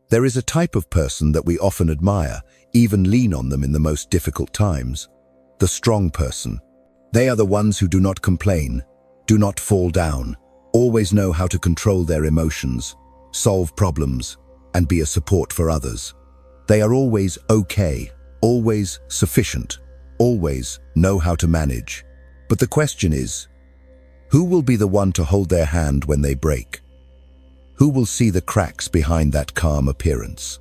There is a type of person that we often admire, even lean on them in the most difficult times. The strong person. They are the ones who do not complain, do not fall down, always know how to control their emotions, solve problems, and be a support for others. They are always okay, always sufficient, always know how to manage. But the question is, who will be the one to hold their hand when they break? Who will see the cracks behind that calm appearance?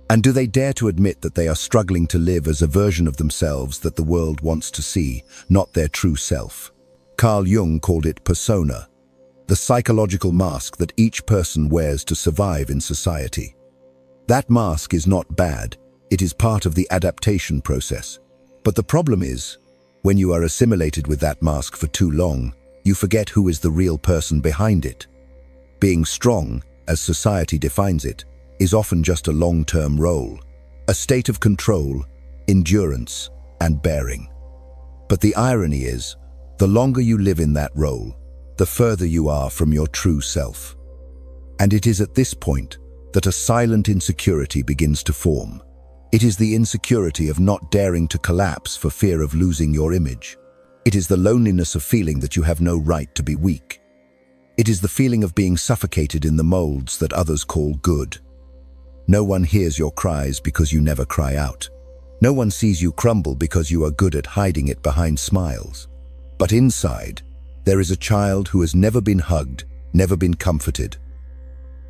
And do they dare to admit that they are struggling to live as a version of themselves that the world wants to see, not their true self? Carl Jung called it persona, the psychological mask that each person wears to survive in society. That mask is not bad, it is part of the adaptation process. But the problem is, when you are assimilated with that mask for too long, you forget who is the real person behind it. Being strong, as society defines it, is often just a long-term role, a state of control, endurance, and bearing. But the irony is, the longer you live in that role, the further you are from your true self. And it is at this point that a silent insecurity begins to form. It is the insecurity of not daring to collapse for fear of losing your image. It is the loneliness of feeling that you have no right to be weak. It is the feeling of being suffocated in the molds that others call good. No one hears your cries because you never cry out. No one sees you crumble because you are good at hiding it behind smiles. But inside, there is a child who has never been hugged, never been comforted,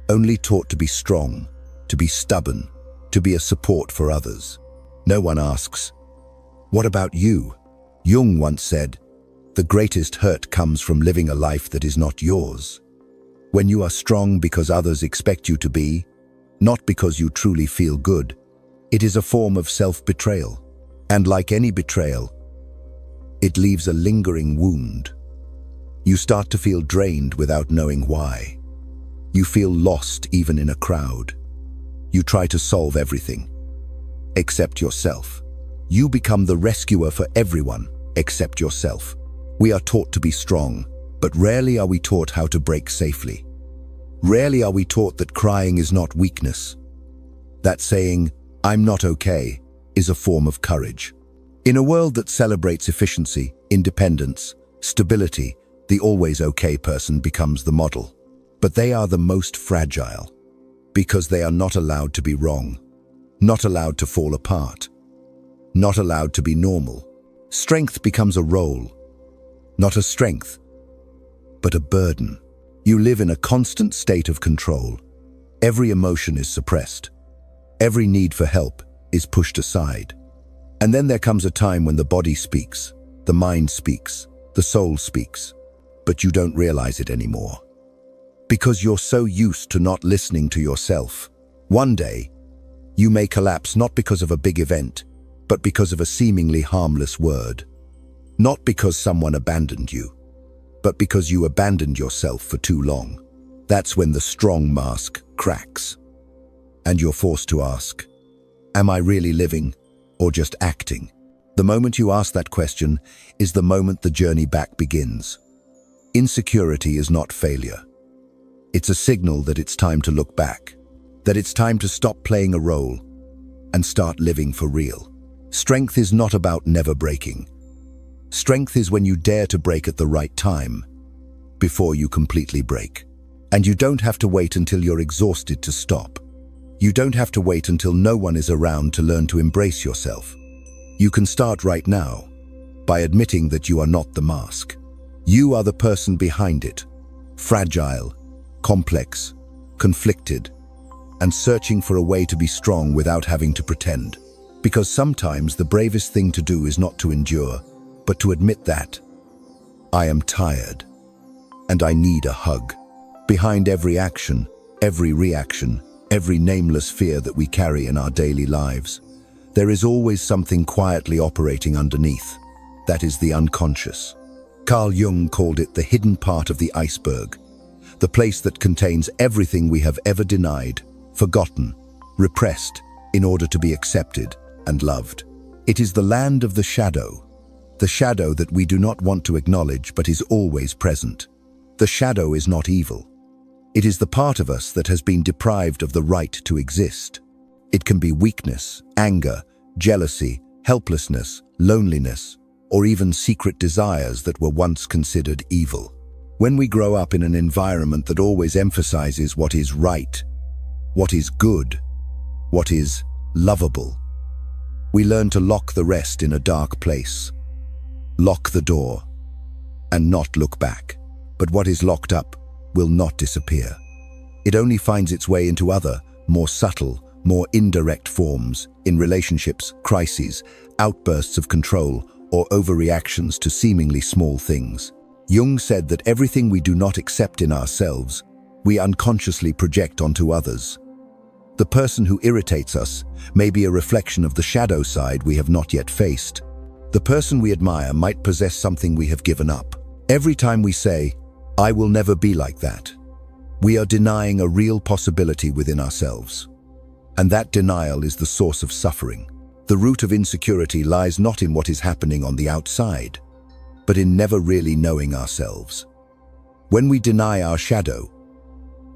only taught to be strong, to be stubborn, to be a support for others. No one asks, "What about you?" Jung once said, "The greatest hurt comes from living a life that is not yours." When you are strong because others expect you to be, not because you truly feel good, it is a form of self-betrayal. And like any betrayal, it leaves a lingering wound. You start to feel drained without knowing why. You feel lost even in a crowd. You try to solve everything, except yourself. You become the rescuer for everyone, except yourself. We are taught to be strong, but rarely are we taught how to break safely. Rarely are we taught that crying is not weakness. That saying, "I'm not okay," is a form of courage. In a world that celebrates efficiency, independence, stability, the always okay person becomes the model. But they are the most fragile, because they are not allowed to be wrong, not allowed to fall apart, not allowed to be normal. Strength becomes a role, not a strength, but a burden. You live in a constant state of control. Every emotion is suppressed. Every need for help is pushed aside. And then there comes a time when the body speaks, the mind speaks, the soul speaks, but you don't realize it anymore. Because you're so used to not listening to yourself. One day, you may collapse not because of a big event, but because of a seemingly harmless word. Not because someone abandoned you, but because you abandoned yourself for too long. That's when the strong mask cracks. And you're forced to ask, am I really living or just acting? The moment you ask that question is the moment the journey back begins. Insecurity is not failure. It's a signal that it's time to look back, that it's time to stop playing a role and start living for real. Strength is not about never breaking. Strength is when you dare to break at the right time, before you completely break. And you don't have to wait until you're exhausted to stop. You don't have to wait until no one is around to learn to embrace yourself. You can start right now, by admitting that you are not the mask. You are the person behind it, fragile, complex, conflicted, and searching for a way to be strong without having to pretend. Because sometimes the bravest thing to do is not to endure, but to admit that, I am tired, and I need a hug. Behind every action, every reaction, every nameless fear that we carry in our daily lives, there is always something quietly operating underneath. That is the unconscious. Carl Jung called it the hidden part of the iceberg, the place that contains everything we have ever denied, forgotten, repressed in order to be accepted and loved. It is the land of the shadow that we do not want to acknowledge but is always present. The shadow is not evil. It is the part of us that has been deprived of the right to exist. It can be weakness, anger, jealousy, helplessness, loneliness, or even secret desires that were once considered evil. When we grow up in an environment that always emphasizes what is right, what is good, what is lovable, we learn to lock the rest in a dark place. Lock the door and not look back. But what is locked up will not disappear. It only finds its way into other, more subtle, more indirect forms in relationships, crises, outbursts of control, or overreactions to seemingly small things. Jung said that everything we do not accept in ourselves, we unconsciously project onto others. The person who irritates us may be a reflection of the shadow side we have not yet faced. The person we admire might possess something we have given up. Every time we say, "I will never be like that," we are denying a real possibility within ourselves. And that denial is the source of suffering. The root of insecurity lies not in what is happening on the outside, but in never really knowing ourselves. When we deny our shadow,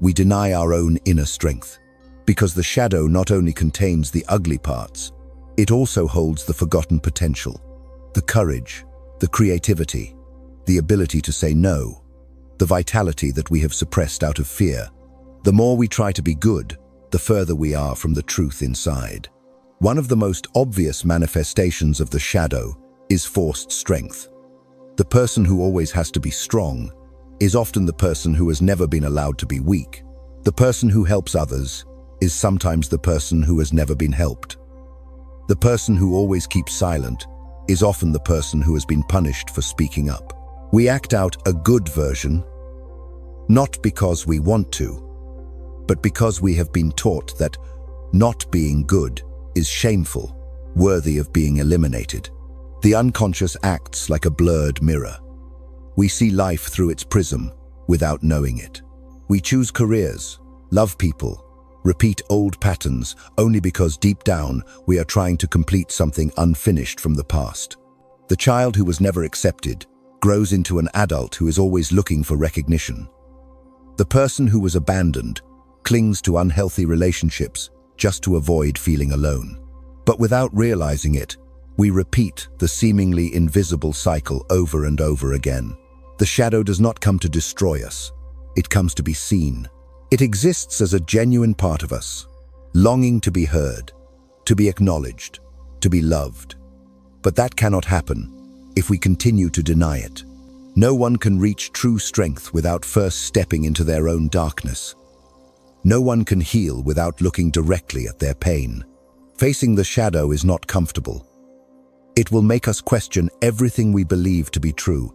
we deny our own inner strength, because the shadow not only contains the ugly parts, it also holds the forgotten potential, the courage, the creativity, the ability to say no, the vitality that we have suppressed out of fear. The more we try to be good, the further we are from the truth inside. One of the most obvious manifestations of the shadow is forced strength. The person who always has to be strong is often the person who has never been allowed to be weak. The person who helps others is sometimes the person who has never been helped. The person who always keeps silent is often the person who has been punished for speaking up. We act out a good version, not because we want to, but because we have been taught that not being good is shameful, worthy of being eliminated. The unconscious acts like a blurred mirror. We see life through its prism without knowing it. We choose careers, love people, repeat old patterns only because deep down we are trying to complete something unfinished from the past. The child who was never accepted grows into an adult who is always looking for recognition. The person who was abandoned clings to unhealthy relationships just to avoid feeling alone. But without realizing it, we repeat the seemingly invisible cycle over and over again. The shadow does not come to destroy us. It comes to be seen. It exists as a genuine part of us, longing to be heard, to be acknowledged, to be loved. But that cannot happen if we continue to deny it. No one can reach true strength without first stepping into their own darkness. No one can heal without looking directly at their pain. Facing the shadow is not comfortable. It will make us question everything we believe to be true.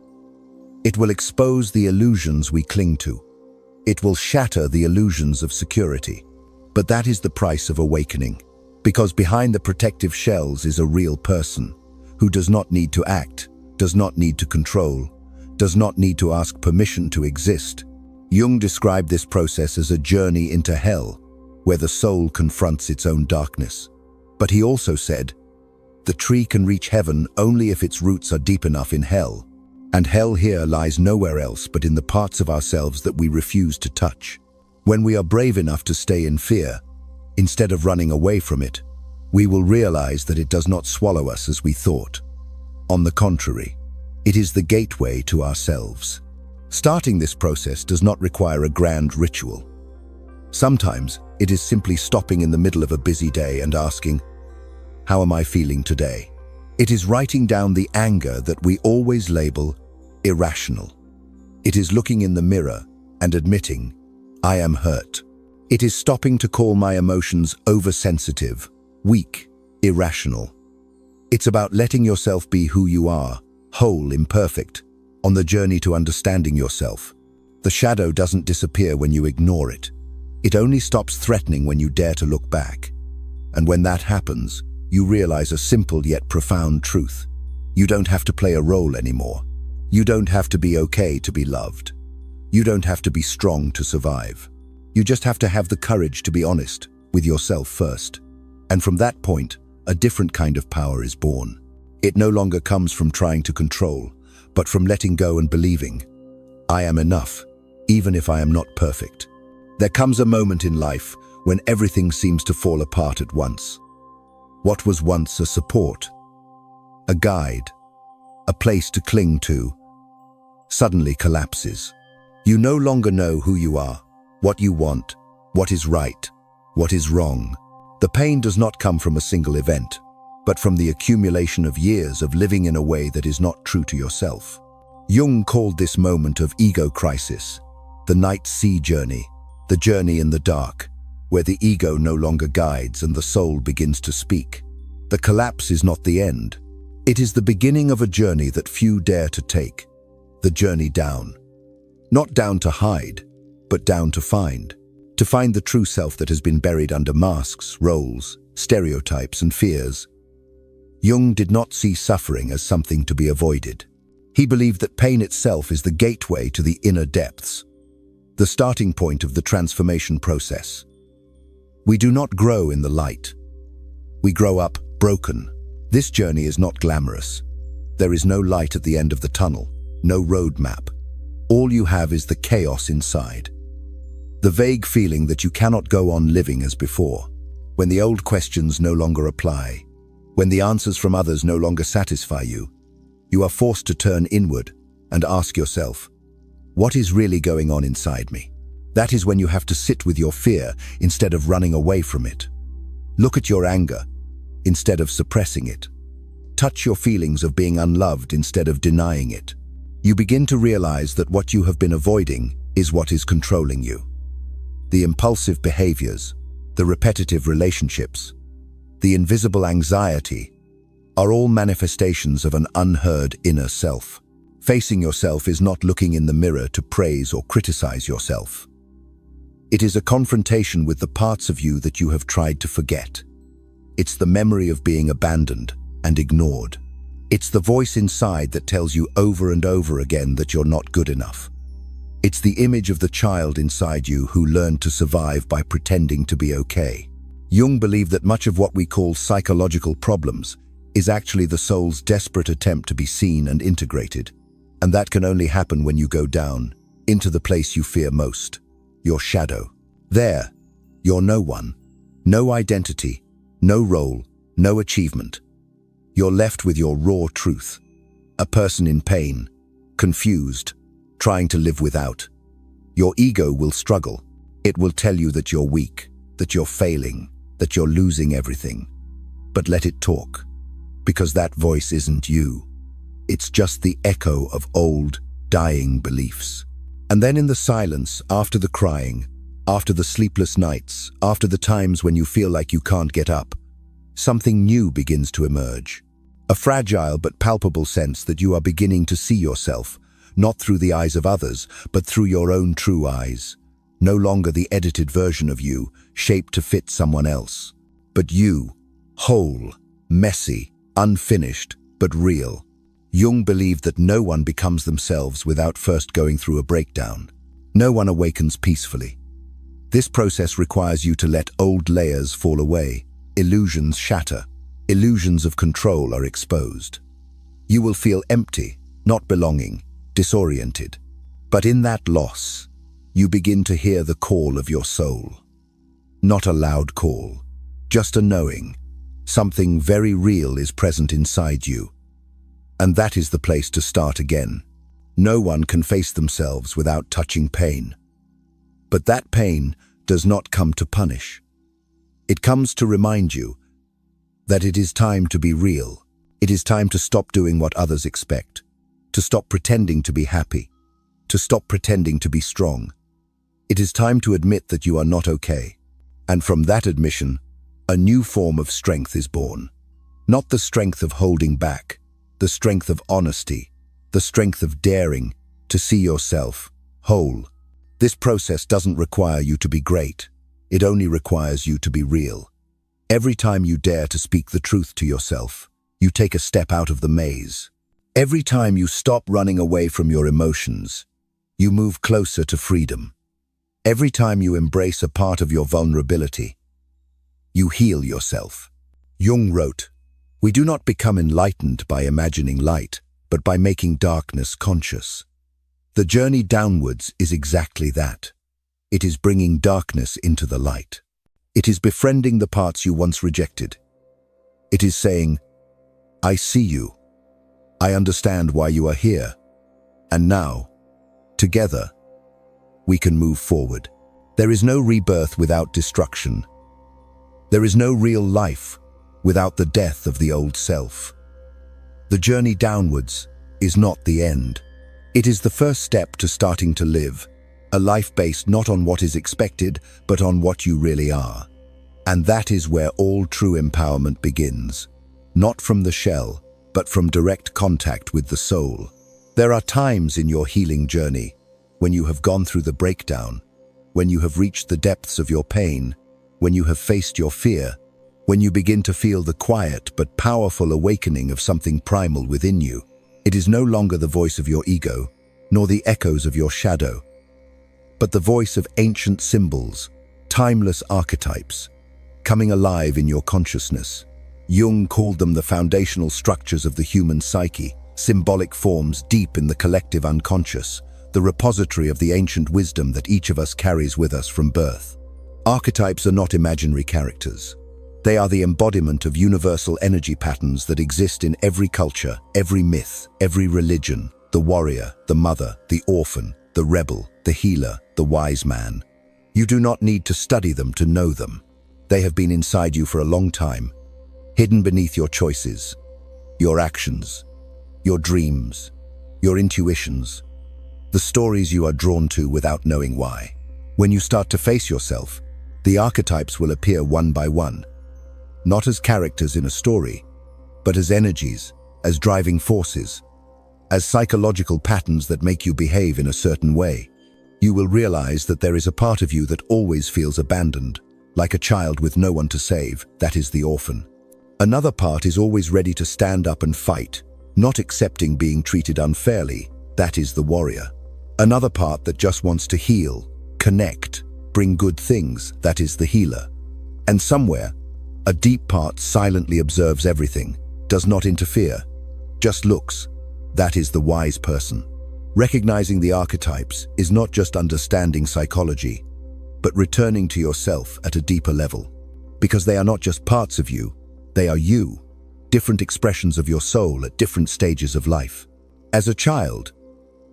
It will expose the illusions we cling to. It will shatter the illusions of security. But that is the price of awakening, because behind the protective shells is a real person who does not need to act, does not need to control, does not need to ask permission to exist. Jung described this process as a journey into hell, where the soul confronts its own darkness. But he also said, the tree can reach heaven only if its roots are deep enough in hell. And hell here lies nowhere else but in the parts of ourselves that we refuse to touch. When we are brave enough to stay in fear, instead of running away from it, we will realize that it does not swallow us as we thought. On the contrary, it is the gateway to ourselves. Starting this process does not require a grand ritual. Sometimes it is simply stopping in the middle of a busy day and asking, "How am I feeling today?" It is writing down the anger that we always label irrational. It is looking in the mirror and admitting, "I am hurt." It is stopping to call my emotions oversensitive, weak, irrational. It's about letting yourself be who you are, whole, imperfect, on the journey to understanding yourself. The shadow doesn't disappear when you ignore it. It only stops threatening when you dare to look back. And when that happens, you realize a simple yet profound truth. You don't have to play a role anymore. You don't have to be okay to be loved. You don't have to be strong to survive. You just have to have the courage to be honest with yourself first. And from that point, a different kind of power is born. It no longer comes from trying to control, but from letting go and believing, "I am enough, even if I am not perfect." There comes a moment in life when everything seems to fall apart at once. What was once a support, a guide, a place to cling to, suddenly collapses. You no longer know who you are, what you want, what is right, what is wrong. The pain does not come from a single event, but from the accumulation of years of living in a way that is not true to yourself. Jung called this moment of ego crisis the night sea journey, the journey in the dark, where the ego no longer guides and the soul begins to speak. The collapse is not the end. It is the beginning of a journey that few dare to take, the journey down. Not down to hide, but down to find the true self that has been buried under masks, roles, stereotypes, and fears. Jung did not see suffering as something to be avoided. He believed that pain itself is the gateway to the inner depths, the starting point of the transformation process. We do not grow in the light. We grow up broken. This journey is not glamorous. There is no light at the end of the tunnel, no roadmap. All you have is the chaos inside. The vague feeling that you cannot go on living as before, when the old questions no longer apply, when the answers from others no longer satisfy you. You are forced to turn inward and ask yourself, what is really going on inside me? That is when you have to sit with your fear instead of running away from it. Look at your anger instead of suppressing it. Touch your feelings of being unloved instead of denying it. You begin to realize that what you have been avoiding is what is controlling you. The impulsive behaviors, the repetitive relationships, the invisible anxiety are all manifestations of an unheard inner self. Facing yourself is not looking in the mirror to praise or criticize yourself. It is a confrontation with the parts of you that you have tried to forget. It's the memory of being abandoned and ignored. It's the voice inside that tells you over and over again that you're not good enough. It's the image of the child inside you who learned to survive by pretending to be okay. Jung believed that much of what we call psychological problems is actually the soul's desperate attempt to be seen and integrated. And that can only happen when you go down into the place you fear most, your shadow. There, you're no one, no identity, no role, no achievement. You're left with your raw truth, a person in pain, confused, trying to live without. Your ego will struggle. It will tell you that you're weak, that you're failing, that you're losing everything. But let it talk, because that voice isn't you. It's just the echo of old, dying beliefs. And then in the silence, after the crying, after the sleepless nights, after the times when you feel like you can't get up, something new begins to emerge. A fragile but palpable sense that you are beginning to see yourself, not through the eyes of others, but through your own true eyes. No longer the edited version of you, shaped to fit someone else, but you, whole, messy, unfinished, but real. Jung believed that no one becomes themselves without first going through a breakdown. No one awakens peacefully. This process requires you to let old layers fall away, illusions shatter, illusions of control are exposed. You will feel empty, not belonging, disoriented. But in that loss, you begin to hear the call of your soul. Not a loud call, just a knowing. Something very real is present inside you. And that is the place to start again. No one can face themselves without touching pain. But that pain does not come to punish. It comes to remind you that it is time to be real. It is time to stop doing what others expect, to stop pretending to be happy, to stop pretending to be strong. It is time to admit that you are not okay. And from that admission, a new form of strength is born. Not the strength of holding back, the strength of honesty, the strength of daring to see yourself whole. This process doesn't require you to be great. It only requires you to be real. Every time you dare to speak the truth to yourself, you take a step out of the maze. Every time you stop running away from your emotions, you move closer to freedom. Every time you embrace a part of your vulnerability, you heal yourself. Jung wrote, "We do not become enlightened by imagining light, but by making darkness conscious." The journey downwards is exactly that. It is bringing darkness into the light. It is befriending the parts you once rejected. It is saying, I see you. I understand why you are here. And now, together, we can move forward. There is no rebirth without destruction. There is no real life without the death of the old self. The journey downwards is not the end. It is the first step to starting to live, a life based not on what is expected, but on what you really are. And that is where all true empowerment begins, not from the shell, but from direct contact with the soul. There are times in your healing journey when you have gone through the breakdown, when you have reached the depths of your pain, when you have faced your fear, when you begin to feel the quiet but powerful awakening of something primal within you. It is no longer the voice of your ego, nor the echoes of your shadow, but the voice of ancient symbols, timeless archetypes, coming alive in your consciousness. Jung called them the foundational structures of the human psyche, symbolic forms deep in the collective unconscious, the repository of the ancient wisdom that each of us carries with us from birth. Archetypes are not imaginary characters. They are the embodiment of universal energy patterns that exist in every culture, every myth, every religion: the warrior, the mother, the orphan, the rebel, the healer, the wise man. You do not need to study them to know them. They have been inside you for a long time, hidden beneath your choices, your actions, your dreams, your intuitions, the stories you are drawn to without knowing why. When you start to face yourself, the archetypes will appear one by one, not as characters in a story, but as energies, as driving forces, as psychological patterns that make you behave in a certain way. You will realize that there is a part of you that always feels abandoned, like a child with no one to save. That is the orphan. Another part is always ready to stand up and fight, not accepting being treated unfairly. That is the warrior. Another part that just wants to heal, connect, bring good things. That is the healer. And somewhere, a deep part silently observes everything, does not interfere, just looks. That is the wise person. Recognizing the archetypes is not just understanding psychology, but returning to yourself at a deeper level. Because they are not just parts of you, they are you, different expressions of your soul at different stages of life. As a child,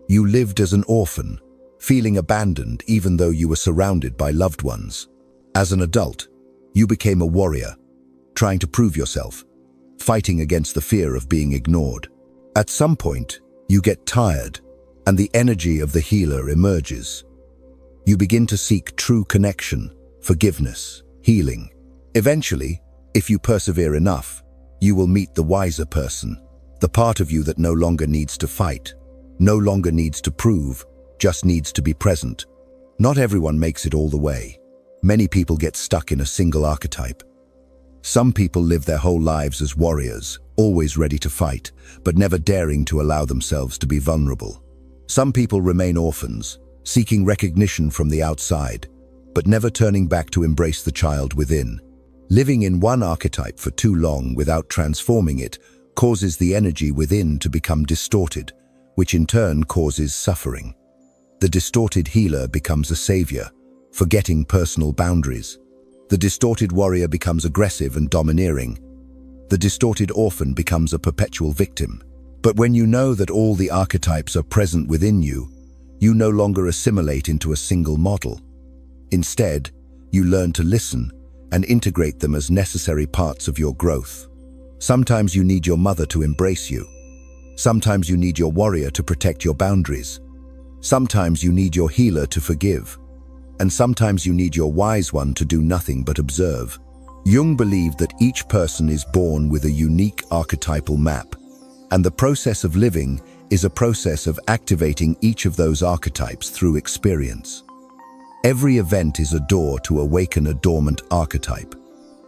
you lived as an orphan, feeling abandoned even though you were surrounded by loved ones. As an adult, you became a warrior, trying to prove yourself, fighting against the fear of being ignored. At some point, you get tired, and the energy of the healer emerges. You begin to seek true connection, forgiveness, healing. Eventually, if you persevere enough, you will meet the wiser person, the part of you that no longer needs to fight, no longer needs to prove, just needs to be present. Not everyone makes it all the way. Many people get stuck in a single archetype. Some people live their whole lives as warriors, always ready to fight, but never daring to allow themselves to be vulnerable. Some people remain orphans, seeking recognition from the outside, but never turning back to embrace the child within. Living in one archetype for too long without transforming it causes the energy within to become distorted, which in turn causes suffering. The distorted healer becomes a savior, forgetting personal boundaries. The distorted warrior becomes aggressive and domineering. The distorted orphan becomes a perpetual victim. But when you know that all the archetypes are present within you, you no longer assimilate into a single model. Instead, you learn to listen and integrate them as necessary parts of your growth. Sometimes you need your mother to embrace you. Sometimes you need your warrior to protect your boundaries. Sometimes you need your healer to forgive. And sometimes you need your wise one to do nothing but observe. Jung believed that each person is born with a unique archetypal map, and the process of living is a process of activating each of those archetypes through experience. Every event is a door to awaken a dormant archetype.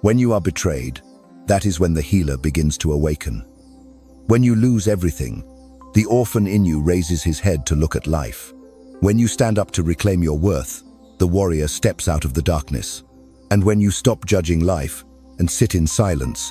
When you are betrayed, that is when the healer begins to awaken. When you lose everything, the orphan in you raises his head to look at life. When you stand up to reclaim your worth, the warrior steps out of the darkness. And when you stop judging life and sit in silence,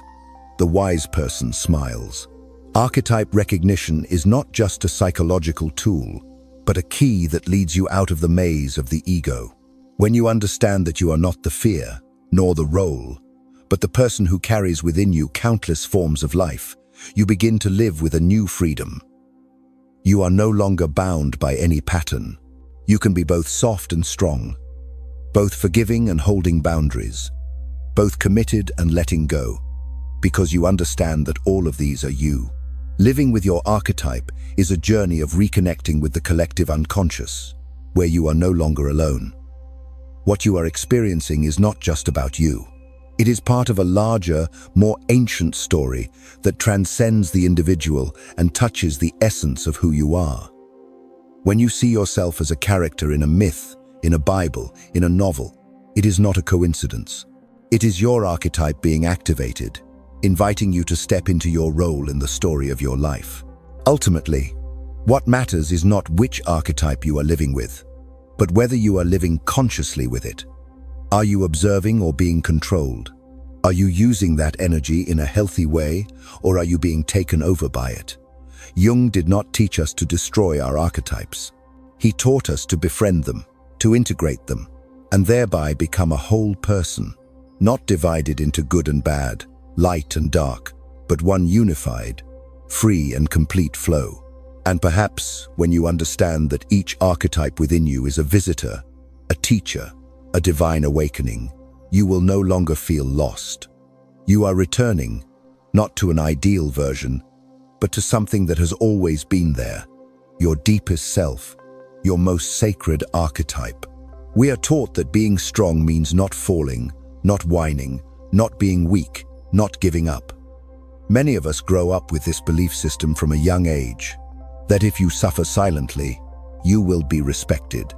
the wise person smiles. Archetype recognition is not just a psychological tool, but a key that leads you out of the maze of the ego. When you understand that you are not the fear, nor the role, but the person who carries within you countless forms of life, you begin to live with a new freedom. You are no longer bound by any pattern. You can be both soft and strong, both forgiving and holding boundaries, both committed and letting go, because you understand that all of these are you. Living with your archetype is a journey of reconnecting with the collective unconscious, where you are no longer alone. What you are experiencing is not just about you. It is part of a larger, more ancient story that transcends the individual and touches the essence of who you are. When you see yourself as a character in a myth, in a Bible, in a novel, it is not a coincidence. It is your archetype being activated, inviting you to step into your role in the story of your life. Ultimately, what matters is not which archetype you are living with, but whether you are living consciously with it. Are you observing or being controlled? Are you using that energy in a healthy way, or are you being taken over by it? Jung did not teach us to destroy our archetypes. He taught us to befriend them, to integrate them, and thereby become a whole person, not divided into good and bad, light and dark, but one unified, free and complete flow. And perhaps when you understand that each archetype within you is a visitor, a teacher, a divine awakening, you will no longer feel lost. You are returning, not to an ideal version, but to something that has always been there, your deepest self, your most sacred archetype. We are taught that being strong means not falling, not whining, not being weak, not giving up. Many of us grow up with this belief system from a young age, that if you suffer silently, you will be respected,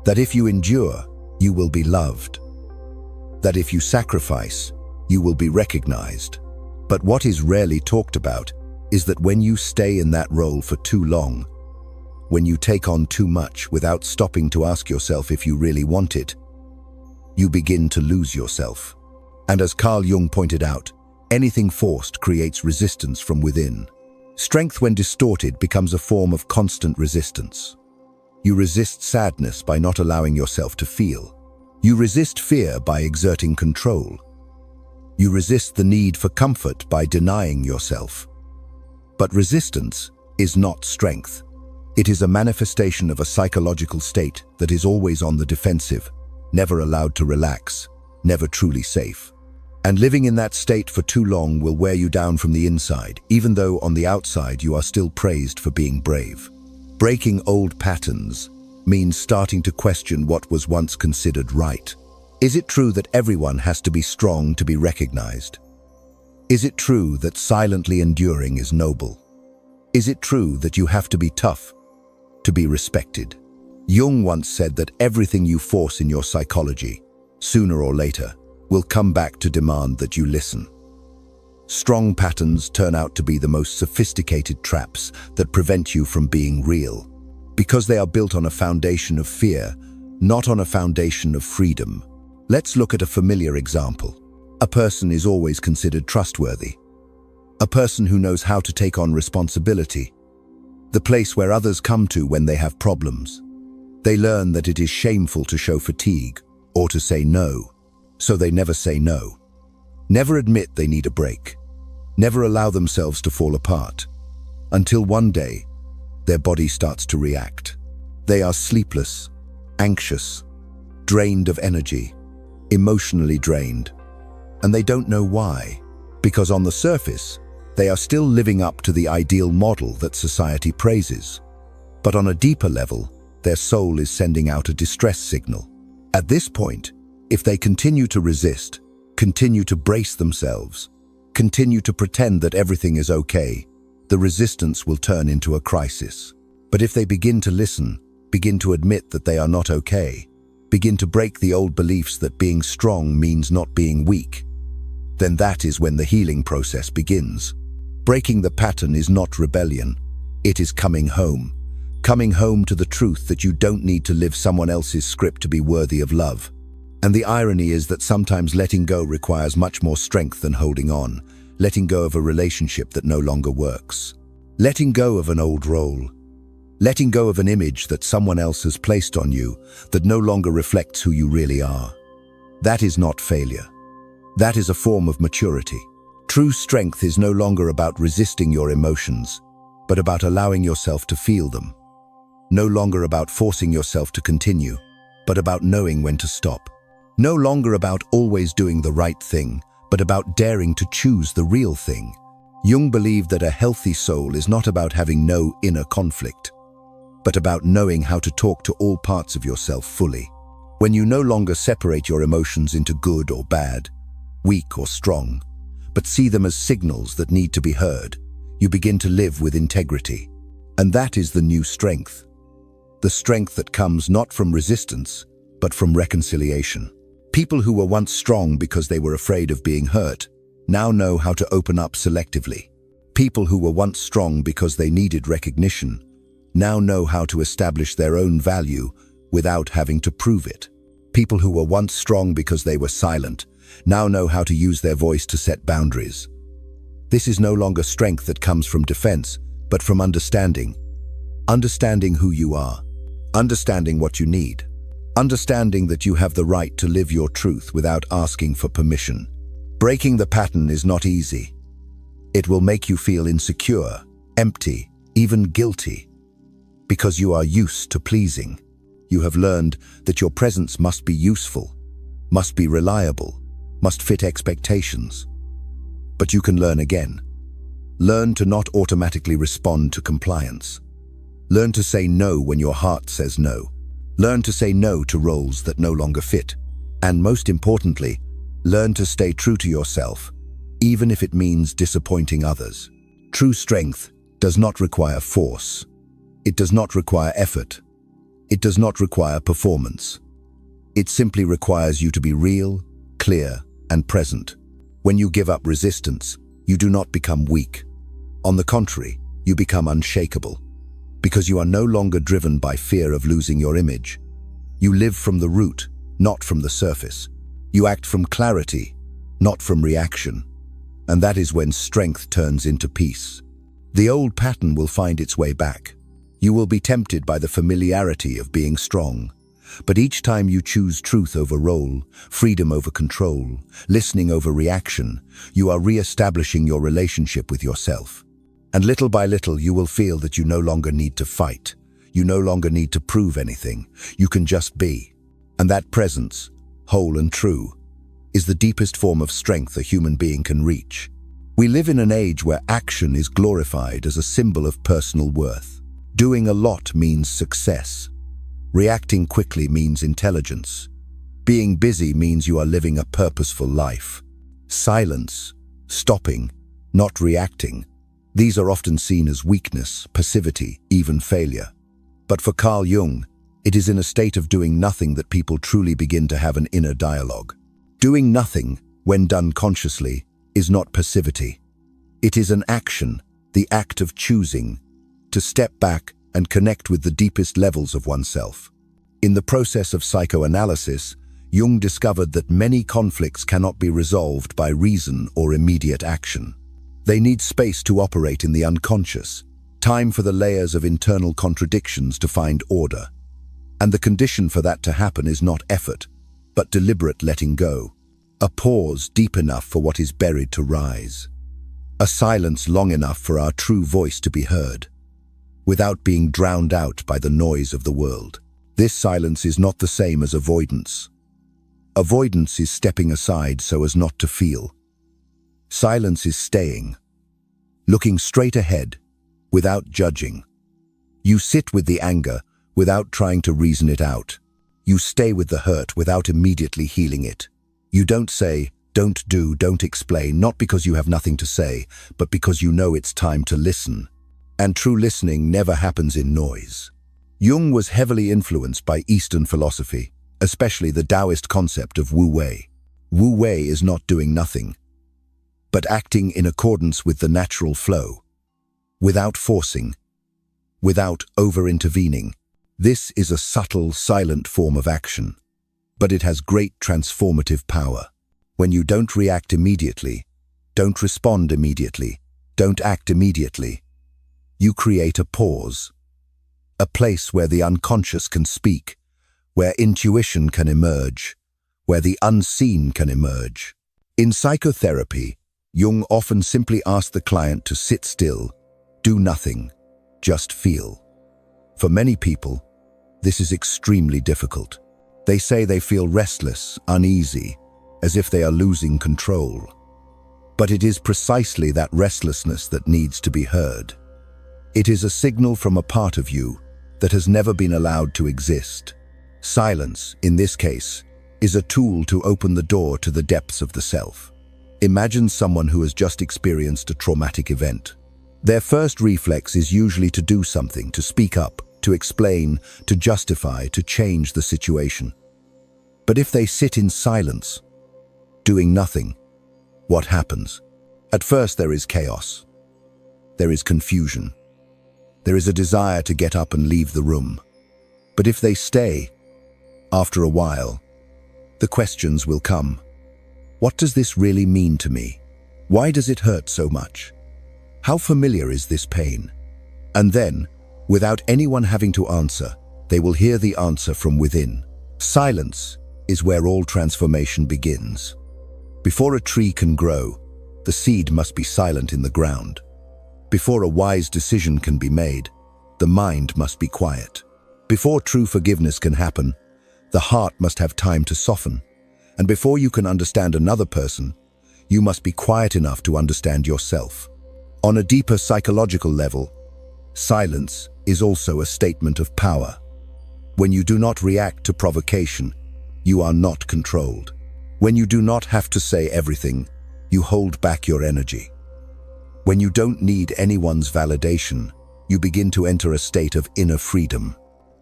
that if you endure, you will be loved, that if you sacrifice, you will be recognized. But what is rarely talked about is that when you stay in that role for too long, when you take on too much without stopping to ask yourself if you really want it, you begin to lose yourself. And as Carl Jung pointed out, anything forced creates resistance from within. Strength, when distorted, becomes a form of constant resistance. You resist sadness by not allowing yourself to feel. You resist fear by exerting control. You resist the need for comfort by denying yourself. But resistance is not strength. It is a manifestation of a psychological state that is always on the defensive, never allowed to relax, never truly safe. And living in that state for too long will wear you down from the inside, even though on the outside you are still praised for being brave. Breaking old patterns means starting to question what was once considered right. Is it true that everyone has to be strong to be recognized? Is it true that silently enduring is noble? Is it true that you have to be tough to be respected? Jung once said that everything you force in your psychology, sooner or later, will come back to demand that you listen. Strong patterns turn out to be the most sophisticated traps that prevent you from being real, because they are built on a foundation of fear, not on a foundation of freedom. Let's look at a familiar example. A person is always considered trustworthy. A person who knows how to take on responsibility. The place where others come to when they have problems. They learn that it is shameful to show fatigue or to say no, so they never say no. Never admit they need a break. Never allow themselves to fall apart. Until one day, their body starts to react. They are sleepless, anxious, drained of energy, emotionally drained. And they don't know why, because on the surface, they are still living up to the ideal model that society praises. But on a deeper level, their soul is sending out a distress signal. At this point, if they continue to resist, continue to brace themselves, continue to pretend that everything is okay, the resistance will turn into a crisis. But if they begin to listen, begin to admit that they are not okay, begin to break the old beliefs that being strong means not being weak, then that is when the healing process begins. Breaking the pattern is not rebellion, it is coming home. Coming home to the truth that you don't need to live someone else's script to be worthy of love. And the irony is that sometimes letting go requires much more strength than holding on, letting go of a relationship that no longer works, letting go of an old role, letting go of an image that someone else has placed on you that no longer reflects who you really are. That is not failure. That is a form of maturity. True strength is no longer about resisting your emotions, but about allowing yourself to feel them. No longer about forcing yourself to continue, but about knowing when to stop. No longer about always doing the right thing, but about daring to choose the real thing. Jung believed that a healthy soul is not about having no inner conflict, but about knowing how to talk to all parts of yourself fully. When you no longer separate your emotions into good or bad, weak or strong, but see them as signals that need to be heard, you begin to live with integrity. And that is the new strength. The strength that comes not from resistance, but from reconciliation. People who were once strong because they were afraid of being hurt now know how to open up selectively. People who were once strong because they needed recognition now know how to establish their own value without having to prove it. People who were once strong because they were silent now know how to use their voice to set boundaries. This is no longer strength that comes from defense, but from understanding. Understanding who you are. Understanding what you need. Understanding that you have the right to live your truth without asking for permission. Breaking the pattern is not easy. It will make you feel insecure, empty, even guilty. Because you are used to pleasing. You have learned that your presence must be useful, must be reliable, must fit expectations. But you can learn again. Learn to not automatically respond to compliance. Learn to say no when your heart says no. Learn to say no to roles that no longer fit. And most importantly, learn to stay true to yourself, even if it means disappointing others. True strength does not require force. It does not require effort. It does not require performance. It simply requires you to be real, clear, and present. When you give up resistance, you do not become weak. On the contrary, you become unshakable. Because you are no longer driven by fear of losing your image. You live from the root, not from the surface. You act from clarity, not from reaction. And that is when strength turns into peace. The old pattern will find its way back. You will be tempted by the familiarity of being strong. But each time you choose truth over role, freedom over control, listening over reaction, you are re-establishing your relationship with yourself. And little by little, you will feel that you no longer need to fight. You no longer need to prove anything. You can just be. And that presence, whole and true, is the deepest form of strength a human being can reach. We live in an age where action is glorified as a symbol of personal worth. Doing a lot means success. Reacting quickly means intelligence. Being busy means you are living a purposeful life. Silence, stopping, not reacting, these are often seen as weakness, passivity, even failure. But for Carl Jung, it is in a state of doing nothing that people truly begin to have an inner dialogue. Doing nothing, when done consciously, is not passivity. It is an action, the act of choosing, to step back and connect with the deepest levels of oneself. In the process of psychoanalysis, Jung discovered that many conflicts cannot be resolved by reason or immediate action. They need space to operate in the unconscious, time for the layers of internal contradictions to find order. And the condition for that to happen is not effort, but deliberate letting go. A pause deep enough for what is buried to rise. A silence long enough for our true voice to be heard, without being drowned out by the noise of the world. This silence is not the same as avoidance. Avoidance is stepping aside so as not to feel. Silence is staying, looking straight ahead, without judging. You sit with the anger without trying to reason it out. You stay with the hurt without immediately healing it. You don't say, don't do, don't explain, not because you have nothing to say, but because you know it's time to listen. And true listening never happens in noise. Jung was heavily influenced by Eastern philosophy, especially the Taoist concept of Wu Wei. Wu Wei is not doing nothing, but acting in accordance with the natural flow, without forcing, without over-intervening. This is a subtle, silent form of action, but it has great transformative power. When you don't react immediately, don't respond immediately, don't act immediately, you create a pause. a place where the unconscious can speak, where intuition can emerge, where the unseen can emerge. In psychotherapy, Jung often simply asked the client to sit still, do nothing, just feel. For many people, this is extremely difficult. They say they feel restless, uneasy, as if they are losing control. But it is precisely that restlessness that needs to be heard. It is a signal from a part of you that has never been allowed to exist. Silence, in this case, is a tool to open the door to the depths of the self. Imagine someone who has just experienced a traumatic event. Their first reflex is usually to do something, to speak up, to explain, to justify, to change the situation. But if they sit in silence, doing nothing, what happens? At first there is chaos. There is confusion. There is a desire to get up and leave the room. But if they stay, after a while, the questions will come. What does this really mean to me? Why does it hurt so much? How familiar is this pain? And then, without anyone having to answer, they will hear the answer from within. Silence is where all transformation begins. Before a tree can grow, the seed must be silent in the ground. Before a wise decision can be made, the mind must be quiet. Before true forgiveness can happen, the heart must have time to soften. And before you can understand another person, you must be quiet enough to understand yourself. On a deeper psychological level, silence is also a statement of power. When you do not react to provocation, you are not controlled. When you do not have to say everything, you hold back your energy. When you don't need anyone's validation, you begin to enter a state of inner freedom.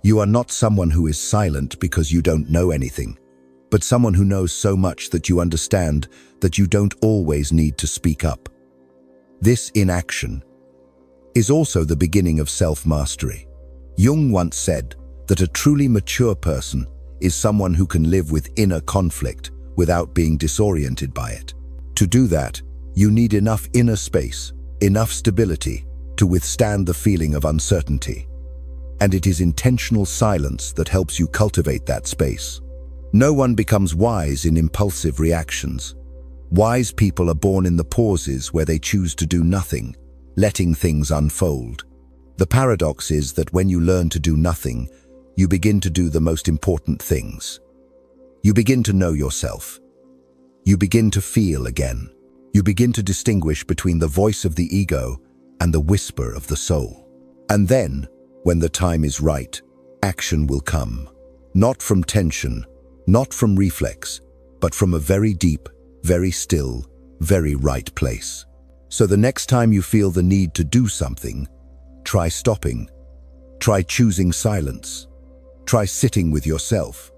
You are not someone who is silent because you don't know anything, but someone who knows so much that you understand that you don't always need to speak up. This inaction is also the beginning of self-mastery. Jung once said that a truly mature person is someone who can live with inner conflict without being disoriented by it. To do that, you need enough inner space, enough stability to withstand the feeling of uncertainty. And it is intentional silence that helps you cultivate that space. No one becomes wise in impulsive reactions. Wise people are born in the pauses where they choose to do nothing, letting things unfold. The paradox is that when you learn to do nothing, you begin to do the most important things. You begin to know yourself. You begin to feel again. You begin to distinguish between the voice of the ego and the whisper of the soul. And then, when the time is right, action will come. Not from tension, not from reflex, but from a very deep, very still, very right place. So the next time you feel the need to do something, try stopping. Try choosing silence. Try sitting with yourself,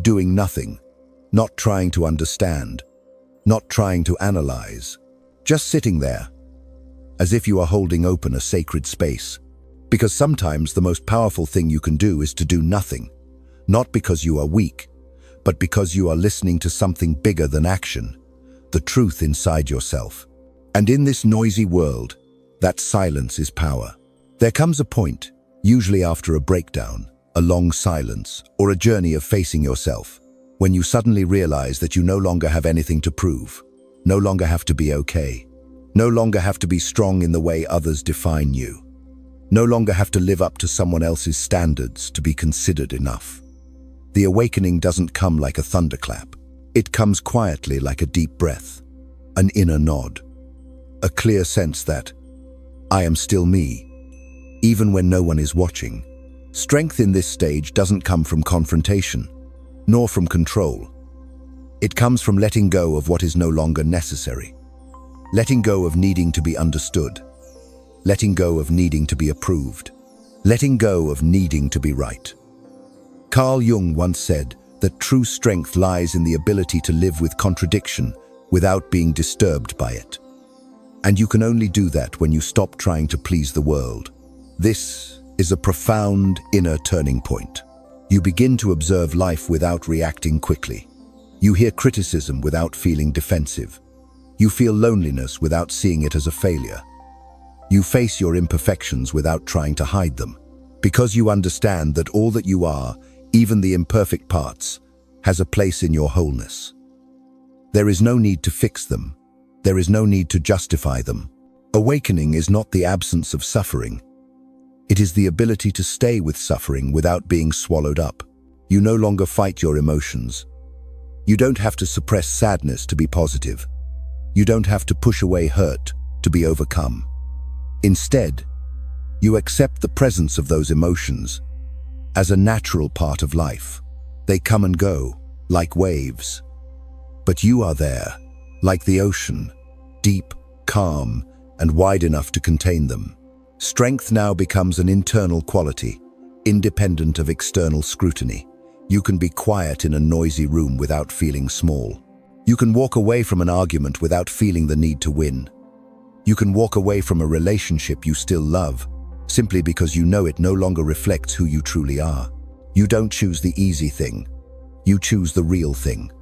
doing nothing, not trying to understand, not trying to analyze, just sitting there, as if you are holding open a sacred space. Because sometimes the most powerful thing you can do is to do nothing, not because you are weak, but because you are listening to something bigger than action, the truth inside yourself. And in this noisy world, that silence is power. There comes a point, usually after a breakdown, a long silence, or a journey of facing yourself, when you suddenly realize that you no longer have anything to prove, no longer have to be okay, no longer have to be strong in the way others define you, no longer have to live up to someone else's standards to be considered enough. The awakening doesn't come like a thunderclap. It comes quietly like a deep breath, an inner nod, a clear sense that I am still me, even when no one is watching. Strength in this stage doesn't come from confrontation, nor from control. It comes from letting go of what is no longer necessary, letting go of needing to be understood, letting go of needing to be approved, letting go of needing to be right. Carl Jung once said that true strength lies in the ability to live with contradiction without being disturbed by it. And you can only do that when you stop trying to please the world. This is a profound inner turning point. You begin to observe life without reacting quickly. You hear criticism without feeling defensive. You feel loneliness without seeing it as a failure. You face your imperfections without trying to hide them, Because you understand that all that you are, even the imperfect parts, has a place in your wholeness. There is no need to fix them. There is no need to justify them. Awakening is not the absence of suffering. It is the ability to stay with suffering without being swallowed up. You no longer fight your emotions. You don't have to suppress sadness to be positive. You don't have to push away hurt to be overcome. Instead, you accept the presence of those emotions as a natural part of life. They come and go, like waves. But you are there, like the ocean, deep, calm, and wide enough to contain them. Strength now becomes an internal quality, independent of external scrutiny. You can be quiet in a noisy room without feeling small. You can walk away from an argument without feeling the need to win. You can walk away from a relationship you still love, simply because you know it no longer reflects who you truly are. You don't choose the easy thing. You choose the real thing.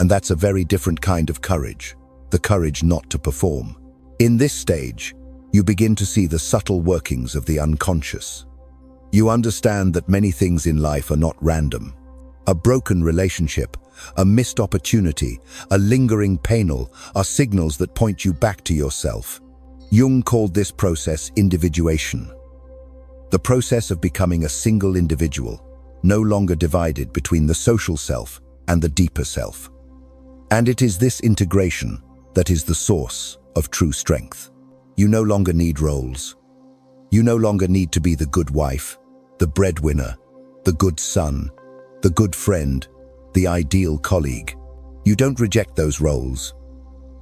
And that's a very different kind of courage, the courage not to perform. In this stage, you begin to see the subtle workings of the unconscious. You understand that many things in life are not random. A broken relationship, a missed opportunity, a lingering pain are signals that point you back to yourself. Jung called this process individuation. The process of becoming a single individual, no longer divided between the social self and the deeper self. And it is this integration that is the source of true strength. You no longer need roles. You no longer need to be the good wife, the breadwinner, the good son, the good friend, the ideal colleague. You don't reject those roles,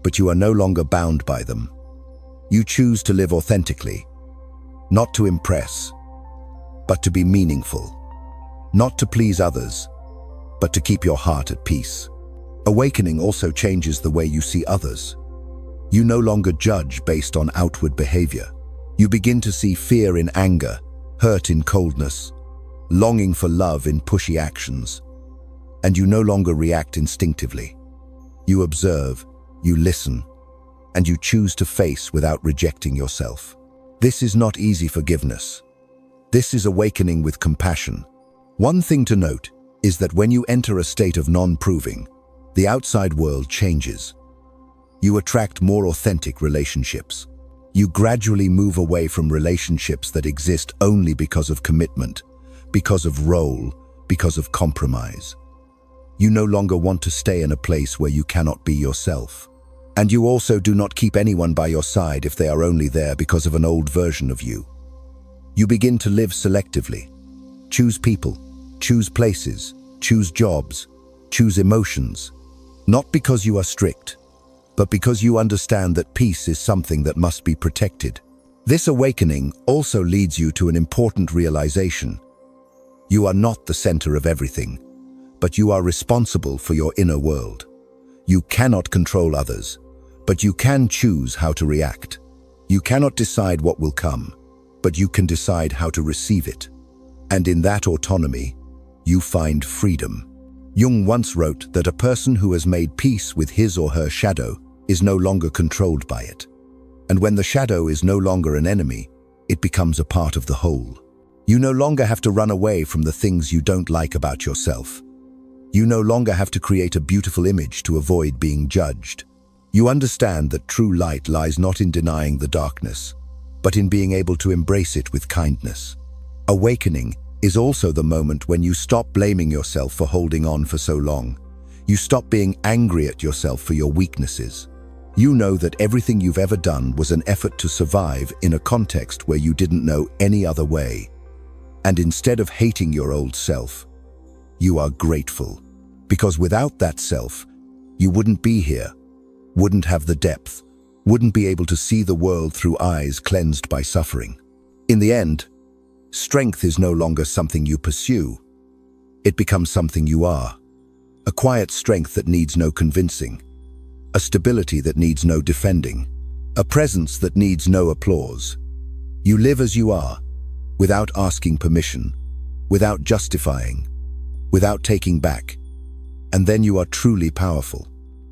but you are no longer bound by them. You choose to live authentically, not to impress, but to be meaningful, not to please others, but to keep your heart at peace. Awakening also changes the way you see others. You no longer judge based on outward behavior. You begin to see fear in anger, hurt in coldness, longing for love in pushy actions, and you no longer react instinctively. You observe, you listen, and you choose to face without rejecting yourself. This is not easy forgiveness. This is awakening with compassion. One thing to note is that when you enter a state of non-proving, the outside world changes. You attract more authentic relationships. You gradually move away from relationships that exist only because of commitment, because of role, because of compromise. You no longer want to stay in a place where you cannot be yourself. And you also do not keep anyone by your side if they are only there because of an old version of you. You begin to live selectively. Choose people, choose places, choose jobs, choose emotions. Not because you are strict, but because you understand that peace is something that must be protected. This awakening also leads you to an important realization. You are not the center of everything, but you are responsible for your inner world. You cannot control others, but you can choose how to react. You cannot decide what will come, but you can decide how to receive it. And in that autonomy, you find freedom. Jung once wrote that a person who has made peace with his or her shadow is no longer controlled by it. And when the shadow is no longer an enemy, it becomes a part of the whole. You no longer have to run away from the things you don't like about yourself. You no longer have to create a beautiful image to avoid being judged. You understand that true light lies not in denying the darkness, but in being able to embrace it with kindness. Awakening is also the moment when you stop blaming yourself for holding on for so long. You stop being angry at yourself for your weaknesses. You know that everything you've ever done was an effort to survive in a context where you didn't know any other way. And instead of hating your old self, you are grateful. Because without that self, you wouldn't be here, wouldn't have the depth, wouldn't be able to see the world through eyes cleansed by suffering. In the end, strength is no longer something you pursue. It becomes something you are. A quiet strength that needs no convincing. A stability that needs no defending. A presence that needs no applause. You live as you are, without asking permission, without justifying, without taking back. And then you are truly powerful.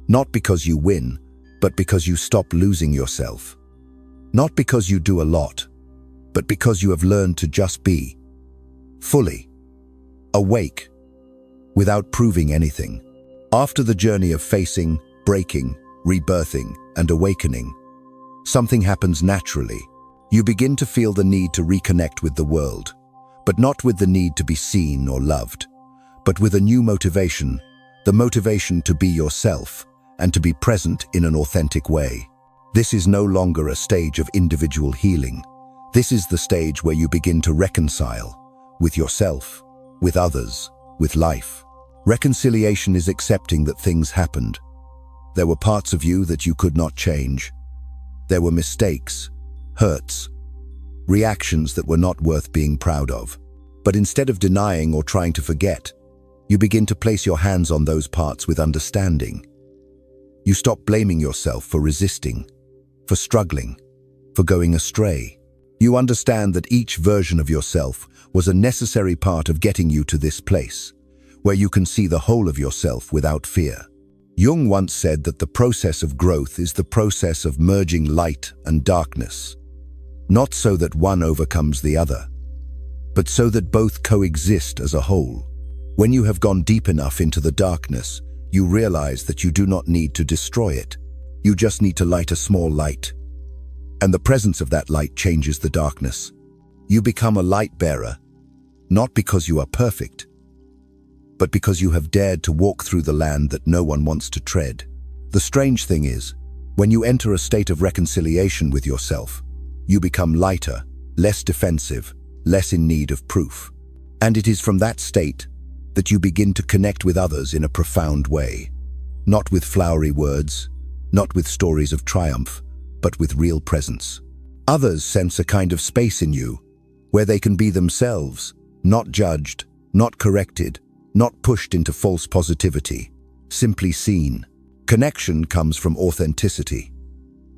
Not because you win, but because you stop losing yourself. Not because you do a lot, but because you have learned to just be. fully, awake, without proving anything. After the journey of facing, breaking, rebirthing, and awakening, something happens naturally. You begin to feel the need to reconnect with the world, but not with the need to be seen or loved, but with a new motivation, the motivation to be yourself and to be present in an authentic way. This is no longer a stage of individual healing. This is the stage where you begin to reconcile with yourself, with others, with life. Reconciliation is accepting that things happened. There were parts of you that you could not change. There were mistakes, hurts, reactions that were not worth being proud of. But instead of denying or trying to forget, you begin to place your hands on those parts with understanding. You stop blaming yourself for resisting, for struggling, for going astray. You understand that each version of yourself was a necessary part of getting you to this place, where you can see the whole of yourself without fear. Jung once said that the process of growth is the process of merging light and darkness, not so that one overcomes the other, but so that both coexist as a whole. When you have gone deep enough into the darkness, you realize that you do not need to destroy it. You just need to light a small light. And the presence of that light changes the darkness. You become a light bearer, not because you are perfect, but because you have dared to walk through the land that no one wants to tread. The strange thing is, when you enter a state of reconciliation with yourself, you become lighter, less defensive, less in need of proof. And it is from that state that you begin to connect with others in a profound way. Not with flowery words, not with stories of triumph, but with real presence. Others sense a kind of space in you, where they can be themselves, not judged, not corrected, not pushed into false positivity, simply seen. Connection comes from authenticity.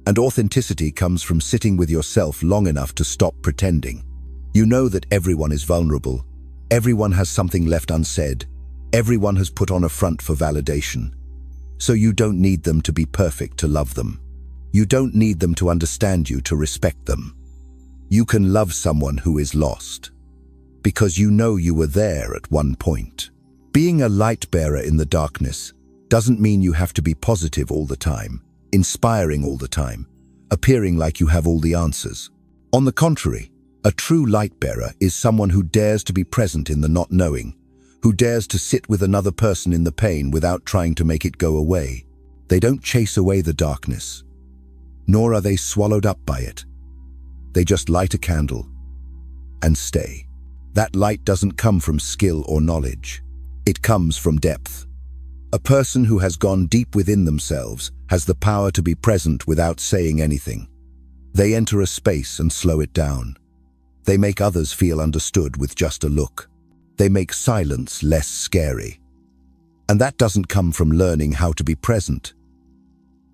And authenticity comes from sitting with yourself long enough to stop pretending. You know that everyone is vulnerable. Everyone has something left unsaid. Everyone has put on a front for validation. So you don't need them to be perfect to love them. You don't need them to understand you to respect them. You can love someone who is lost, because you know you were there at one point. Being a light bearer in the darkness doesn't mean you have to be positive all the time, inspiring all the time, appearing like you have all the answers. On the contrary, a true light bearer is someone who dares to be present in the not knowing, who dares to sit with another person in the pain without trying to make it go away. They don't chase away the darkness, nor are they swallowed up by it. They just light a candle and stay. That light doesn't come from skill or knowledge. It comes from depth. A person who has gone deep within themselves has the power to be present without saying anything. They enter a space and slow it down. They make others feel understood with just a look. They make silence less scary. And that doesn't come from learning how to be present.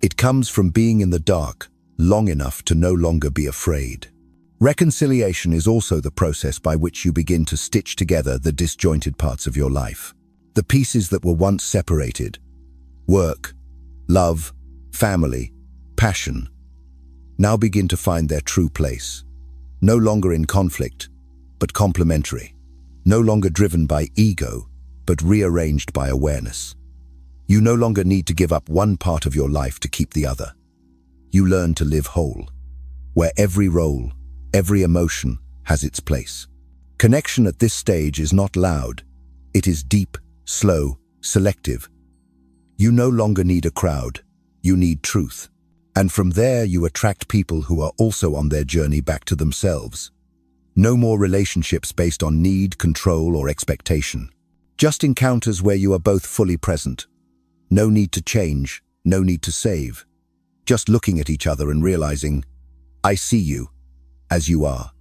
It comes from being in the dark long enough to no longer be afraid. Reconciliation is also the process by which you begin to stitch together the disjointed parts of your life. The pieces that were once separated, work, love, family, passion, now begin to find their true place. No longer in conflict, but complementary. No longer driven by ego, but rearranged by awareness. You no longer need to give up one part of your life to keep the other. You learn to live whole, where every role, every emotion has its place. Connection at this stage is not loud. It is deep, slow, selective. You no longer need a crowd. You need truth. And from there you attract people who are also on their journey back to themselves. No more relationships based on need, control, or expectation. Just encounters where you are both fully present. No need to change, no need to save. Just looking at each other and realizing, I see you, as you are.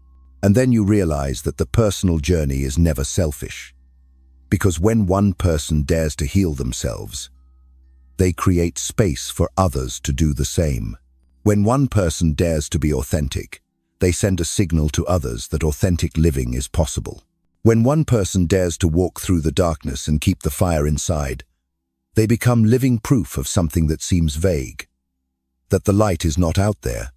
And then you realize that the personal journey is never selfish. Because when one person dares to heal themselves, they create space for others to do the same. When one person dares to be authentic, they send a signal to others that authentic living is possible. When one person dares to walk through the darkness and keep the fire inside, they become living proof of something that seems vague, that the light is not out there.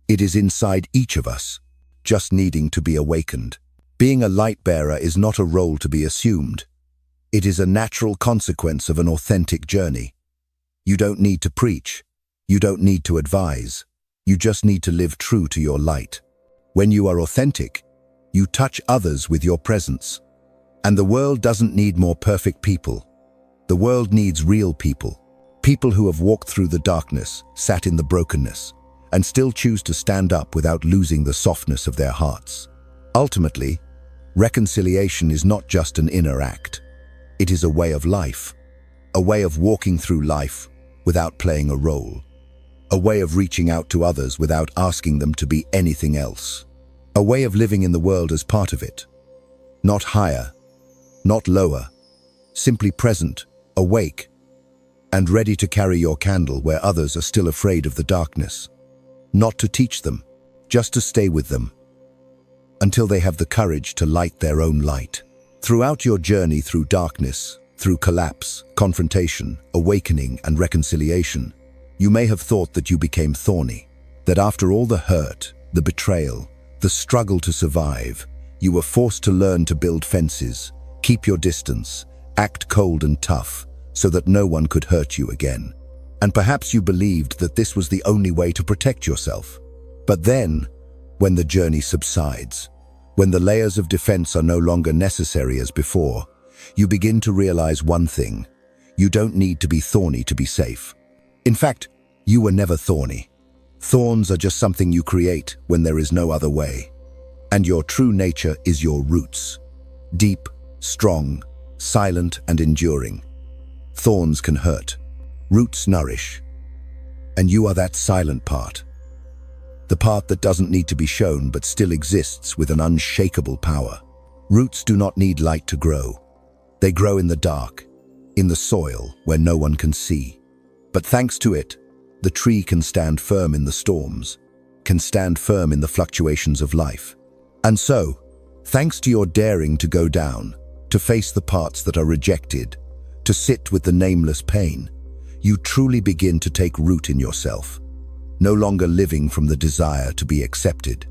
It is inside each of us, just needing to be awakened. Being a light bearer is not a role to be assumed. It is a natural consequence of an authentic journey. You don't need to preach. You don't need to advise. You just need to live true to your light. When you are authentic, you touch others with your presence. And the world doesn't need more perfect people. The world needs real people. People who have walked through the darkness, sat in the brokenness, and still choose to stand up without losing the softness of their hearts. Ultimately, reconciliation is not just an inner act. It is a way of life. A way of walking through life without playing a role. A way of reaching out to others without asking them to be anything else. A way of living in the world as part of it. Not higher, not lower, simply present, awake, and ready to carry your candle where others are still afraid of the darkness. Not to teach them, just to stay with them, until they have the courage to light their own light. Throughout your journey through darkness, through collapse, confrontation, awakening, and reconciliation, you may have thought that you became thorny, that after all the hurt, the betrayal, the struggle to survive, you were forced to learn to build fences, keep your distance, act cold and tough, so that no one could hurt you again. And perhaps you believed that this was the only way to protect yourself. But then, when the journey subsides, when the layers of defense are no longer necessary as before, you begin to realize one thing: you don't need to be thorny to be safe. In fact, you were never thorny. Thorns are just something you create when there is no other way. And your true nature is your roots. Deep, strong, silent, and enduring. Thorns can hurt. Roots nourish. And you are that silent part. The part that doesn't need to be shown but still exists with an unshakable power. Roots do not need light to grow. They grow in the dark, in the soil where no one can see. But thanks to it, the tree can stand firm in the storms, can stand firm in the fluctuations of life. And so, thanks to your daring to go down, to face the parts that are rejected, to sit with the nameless pain, you truly begin to take root in yourself. No longer living from the desire to be accepted,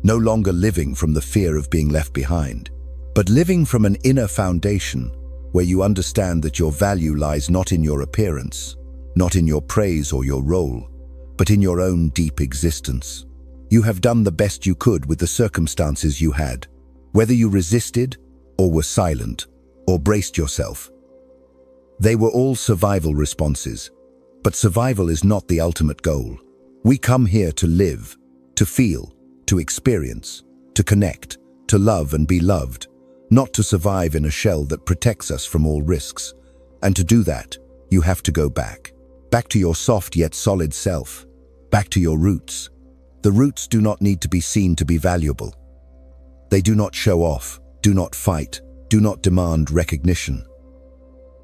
no longer living from the fear of being left behind, but living from an inner foundation where you understand that your value lies not in your appearance, not in your praise or your role, but in your own deep existence. You have done the best you could with the circumstances you had, whether you resisted or were silent or braced yourself. They were all survival responses, but survival is not the ultimate goal. We come here to live, to feel, to experience, to connect, to love and be loved, not to survive in a shell that protects us from all risks. And to do that, you have to go back to your soft yet solid self, back to your roots. The roots do not need to be seen to be valuable. They do not show off, do not fight, do not demand recognition.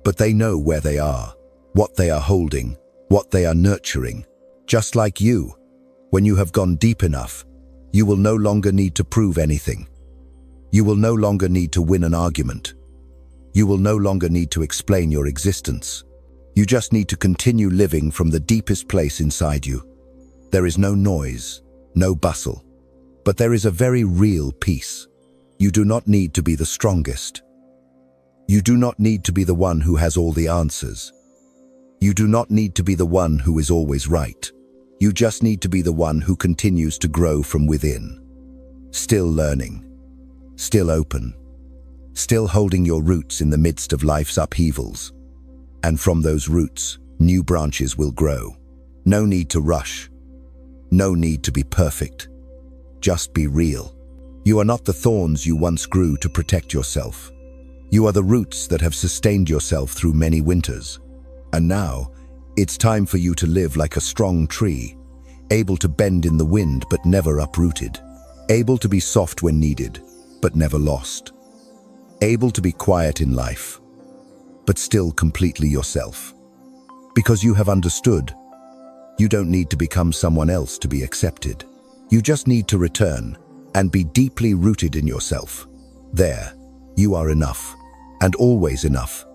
But they know where they are, what they are holding, what they are nurturing. Just like you, when you have gone deep enough, you will no longer need to prove anything. You will no longer need to win an argument. You will no longer need to explain your existence. You just need to continue living from the deepest place inside you. There is no noise, no bustle, but there is a very real peace. You do not need to be the strongest. You do not need to be the one who has all the answers. You do not need to be the one who is always right. You just need to be the one who continues to grow from within. Still learning, still open, still holding your roots in the midst of life's upheavals. And from those roots, new branches will grow. No need to rush. No need to be perfect. Just be real. You are not the thorns you once grew to protect yourself. You are the roots that have sustained yourself through many winters. And now, it's time for you to live like a strong tree, able to bend in the wind but never uprooted, able to be soft when needed, but never lost, able to be quiet in life, but still completely yourself. Because you have understood, you don't need to become someone else to be accepted. You just need to return and be deeply rooted in yourself. There, you are enough, and always enough.